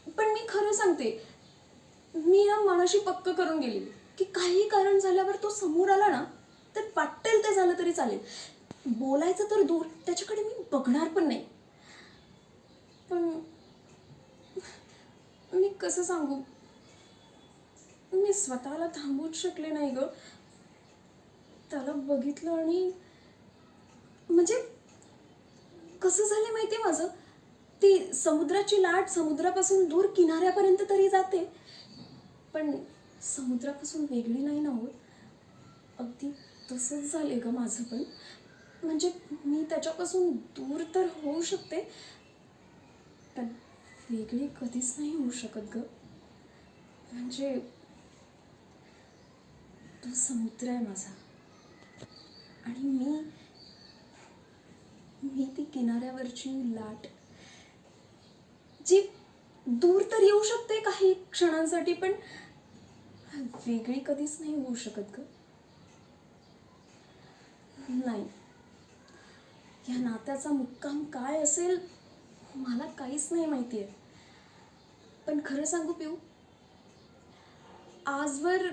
पण मी खरं सांगते, मी ना मनाशी पक्क करून गेली की काही कारण झाल्यावर तो समोर आला ना तर वाटेल ते झालं तरी चालेल. बोलायचं तर दूर, त्याच्याकडे मी बघणार पण नाही. पण मी कसं सांगू, मी स्वतःला थांबवूच शकले नाही ग. त्याला बघितलं आणि म्हणजे कसं झालं माहिती आहे माझं, ती समुद्राची लाट समुद्रापासून दूर किनाऱ्यापर्यंत तरी जाते, पण समुद्रापासून वेगळी नाही ना होत. अगदी तसंच झाले ग माझं पण. म्हणजे मी त्याच्यापासून दूर तर होऊ शकते, पण वेगळी कधीच नाही होऊ शकत ग. म्हणजे तो समुद्र आहे माझा आणि मी ती किनाऱ्यावरची लाट, जी दूर तर येऊ शकते काही क्षणांसाठी, पण वेगळी कधीच नाही होऊ शकत ग. नाही, या नात्याचा मुक्काम काय असेल मला काहीच नाही माहिती आहे. पण खरं सांगू पिऊ, आजवर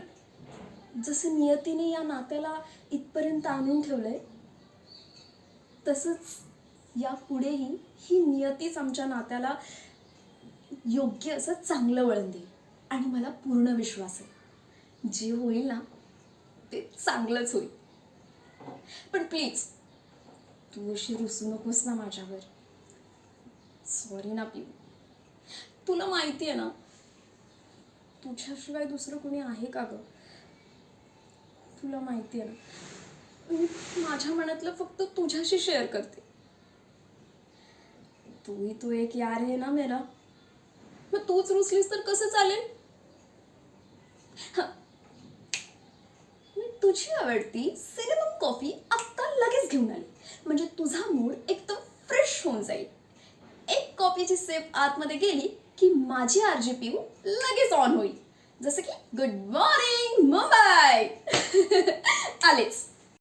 जसं नियतीने या नात्याला इथपर्यंत आणून ठेवलंय, तसंच यापुढेही ही नियतीच आमच्या नात्याला योग्य असं चांगलं वळण देईल. आणि मला पूर्ण विश्वास आहे, जे होईल ना ते चांगलंच होईल. पण प्लीज तू अशी रुसू नकोस ना माझ्यावर. सॉरी ना पिऊ. तुला माहिती आहे ना, तुझ्याशिवाय दुसरं कोणी आहे का ग? तुला माहिती आहे ना, मी माझ्या मनातलं फक्त तुझ्याशी शेअर करते. तू ही तो एक यार आहे ना मेरा. मग तूच रुसलीस तर कसं चालेल? मी तुझी आवडती सिनेमम कॉफी आत्ता लगेच घेऊन आली, म्हणजे तुझा मूड एकदम फ्रेश होऊन जाईल. एक कॉफीची सेप आतमध्ये गेली की माझी आरजी पिऊ लगेच ऑन होईल, जसं की गुड मॉर्निंग मुंबई. आलेच.